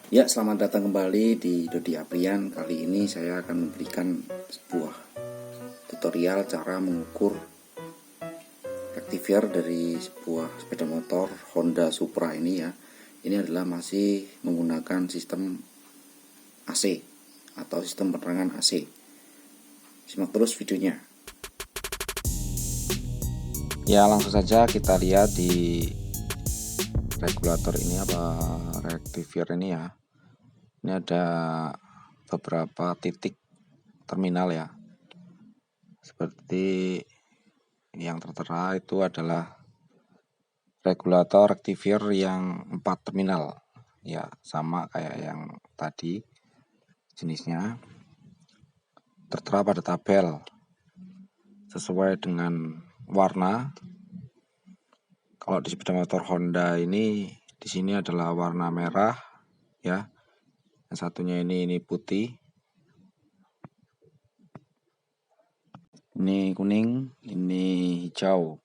Ya, selamat datang kembali di Dodi Aprian. Kali ini saya akan memberikan sebuah tutorial cara mengukur rectifier dari sebuah sepeda motor Honda Supra ini ya. Ini adalah masih menggunakan sistem AC atau sistem penerangan AC. Simak terus videonya. Ya, langsung saja kita lihat di regulator ini apa rectifier ini ya. Ini ada beberapa titik terminal ya. Seperti yang tertera itu adalah regulator rectifier yang 4 terminal. Ya, sama kayak yang tadi jenisnya. Tertera pada tabel sesuai dengan warna. Kalau di sepeda motor Honda ini di sini adalah warna merah ya. Yang satunya ini putih. Ini kuning, ini hijau.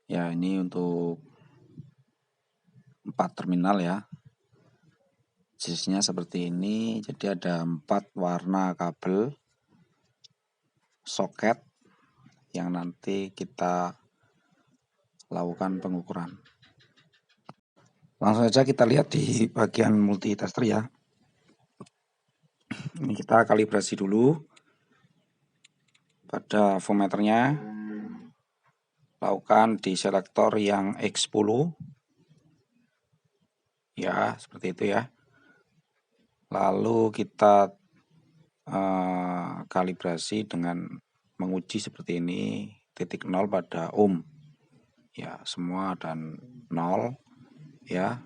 Ya, ini untuk 4 terminal ya. Jenisnya seperti ini. Jadi ada 4 warna kabel soket yang nanti kita lakukan pengukuran. Langsung saja kita lihat di bagian multitester ya. Ini kita kalibrasi dulu pada voltmeternya. Lakukan di selektor yang X10. Ya, seperti itu ya. Lalu kita kalibrasi dengan menguji seperti ini, titik 0 pada ohm. Ya, semua dan 0 ya.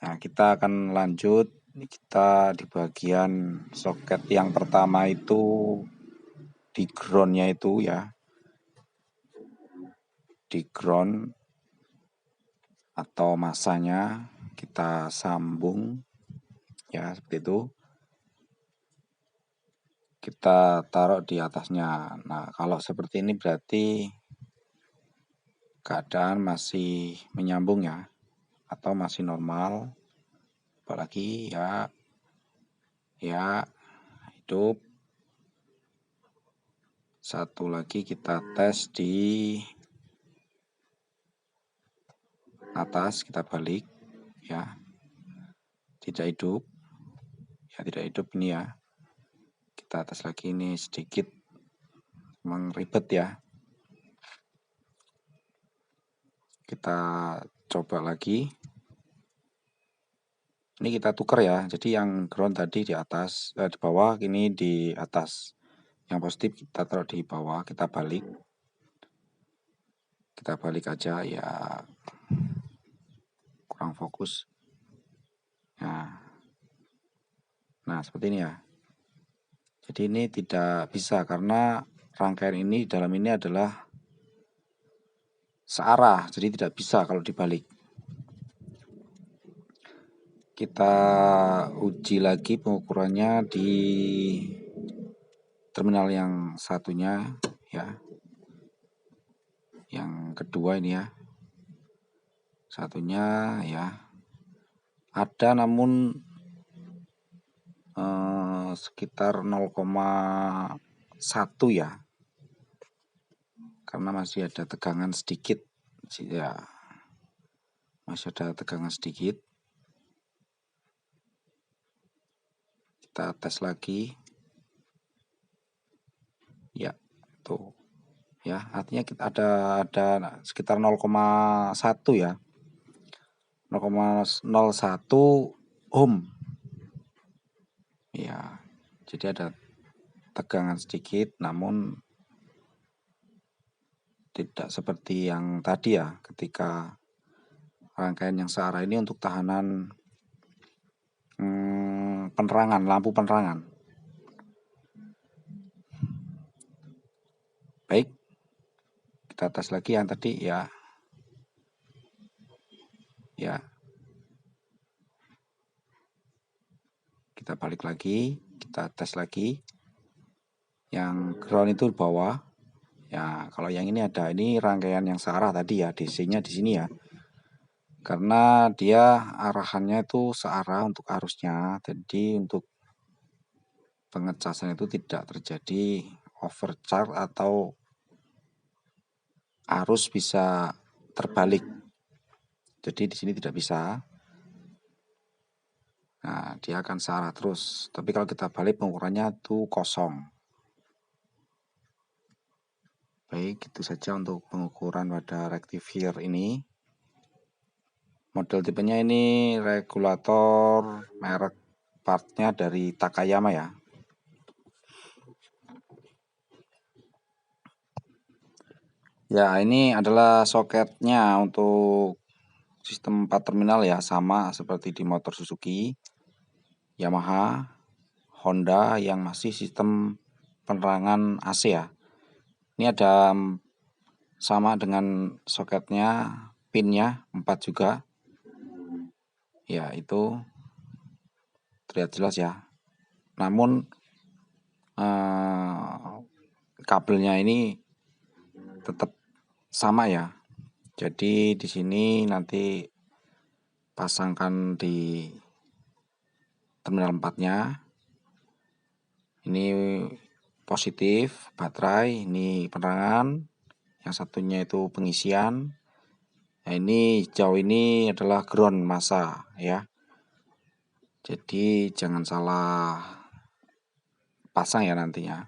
Nah, kita akan lanjut. Ini kita di bagian soket yang pertama itu di groundnya itu ya, di ground atau masanya kita sambung ya, seperti itu. Kita taruh di atasnya. Nah, kalau seperti ini berarti keadaan masih menyambung ya, atau masih normal. Apalagi ya hidup. Satu lagi kita tes di atas, kita balik ya, tidak hidup ya, tidak hidup ini ya. Kita tes lagi, ini sedikit memang ribet ya. Kita coba lagi. Ini kita tukar ya. Jadi yang ground tadi di atas, di bawah, ini di atas. Yang positif kita taruh di bawah, kita balik. Kita balik aja ya. Kurang fokus. Nah, seperti ini ya. Jadi ini tidak bisa karena rangkaian ini dalam ini adalah searah, jadi tidak bisa kalau dibalik. Kita uji lagi pengukurannya di terminal yang satunya ya. Yang kedua ini ya. Satunya ya. Ada namun sekitar 0,1 ya. Karena masih ada tegangan sedikit. Ya. Masih ada tegangan sedikit. Kita tes lagi. Ya, tuh. Ya, artinya kita ada sekitar 0,1 ya. 0,01 ohm. Ya, jadi ada tegangan sedikit, namun tidak seperti yang tadi ya, ketika rangkaian yang searah ini untuk tahanan penerangan, lampu penerangan. Baik, kita tes lagi yang tadi ya. Ya. Kita balik lagi, kita tes lagi. Yang ground itu di bawah. Ya, kalau yang ini ada, ini rangkaian yang searah tadi ya, DC-nya di sini ya. karena dia arahannya itu searah untuk arusnya, jadi untuk pengecasan itu tidak terjadi overcharge atau arus bisa terbalik. Jadi di sini tidak bisa. Nah, dia akan searah terus. Tapi kalau kita balik pengukurannya itu kosong. Baik, itu saja untuk pengukuran pada rectifier ini. Model tipenya ini regulator merek partnya dari Takayama ya. Ya, ini adalah soketnya untuk sistem 4 terminal ya, sama seperti di motor Suzuki, Yamaha, Honda yang masih sistem penerangan AC ya. Ini ada sama dengan soketnya, pinnya 4 juga. Ya, itu terlihat jelas ya. Namun kabelnya ini tetap sama ya. Jadi di sini nanti pasangkan di terminal 4-nya. Ini positif baterai, ini penerangan, yang satunya itu pengisian. Nah, ini hijau ini adalah ground massa ya. Jadi jangan salah pasang ya nantinya.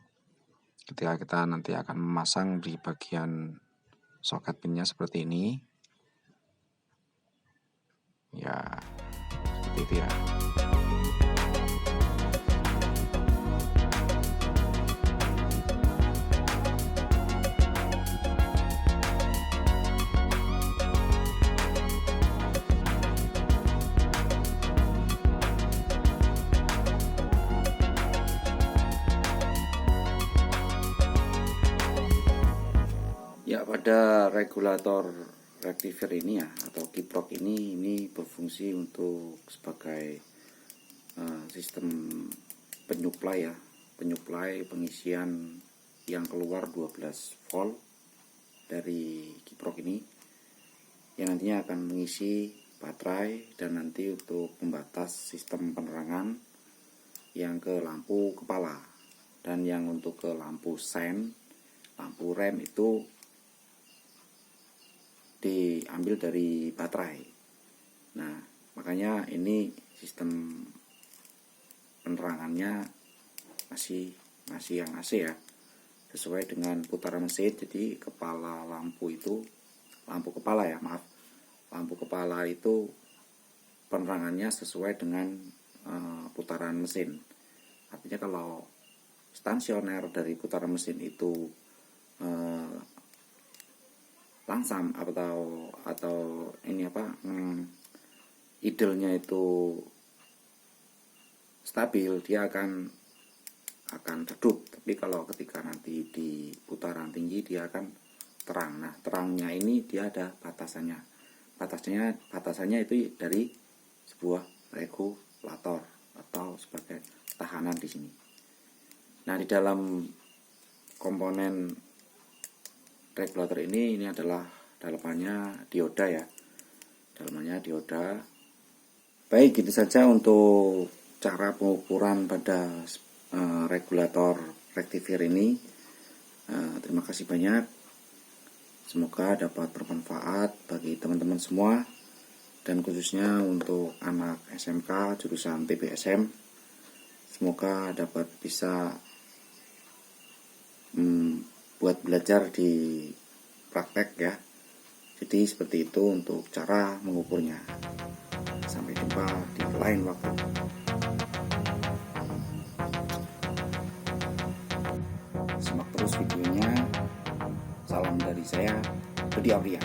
Ketika kita nanti akan memasang di bagian soket pinnya seperti ini. Ya, seperti itu ya. Ya, pada regulator rectifier ini ya atau kiprok ini berfungsi untuk sebagai sistem penyuplai ya, pengisian yang keluar 12 volt dari kiprok ini yang nantinya akan mengisi baterai dan nanti untuk membatas sistem penerangan yang ke lampu kepala, dan yang untuk ke lampu sen, lampu rem itu diambil dari baterai. Nah, makanya ini sistem penerangannya masih yang AC ya, sesuai dengan putaran mesin. Jadi kepala lampu itu, lampu kepala itu penerangannya sesuai dengan putaran mesin. Artinya kalau stasioner dari putaran mesin itu langsam atau ini idle-nya itu stabil, dia akan redup. Tapi kalau ketika nanti di putaran tinggi dia akan terang. Nah, terangnya ini dia ada batasannya. Batasannya itu dari sebuah regulator atau sebagai tahanan di sini. Nah, di dalam komponen regulator ini adalah dalamannya dioda ya. Dalamannya dioda. Baik, itu saja untuk cara pengukuran pada regulator rectifier ini. Terima kasih banyak. Semoga dapat bermanfaat bagi teman-teman semua, dan khususnya untuk anak SMK jurusan TBSM. Semoga dapat bisa buat belajar di praktek ya. Jadi seperti itu untuk cara mengukurnya. Sampai jumpa di lain waktu. Simak terus videonya. Salam dari saya, Budi Aulia.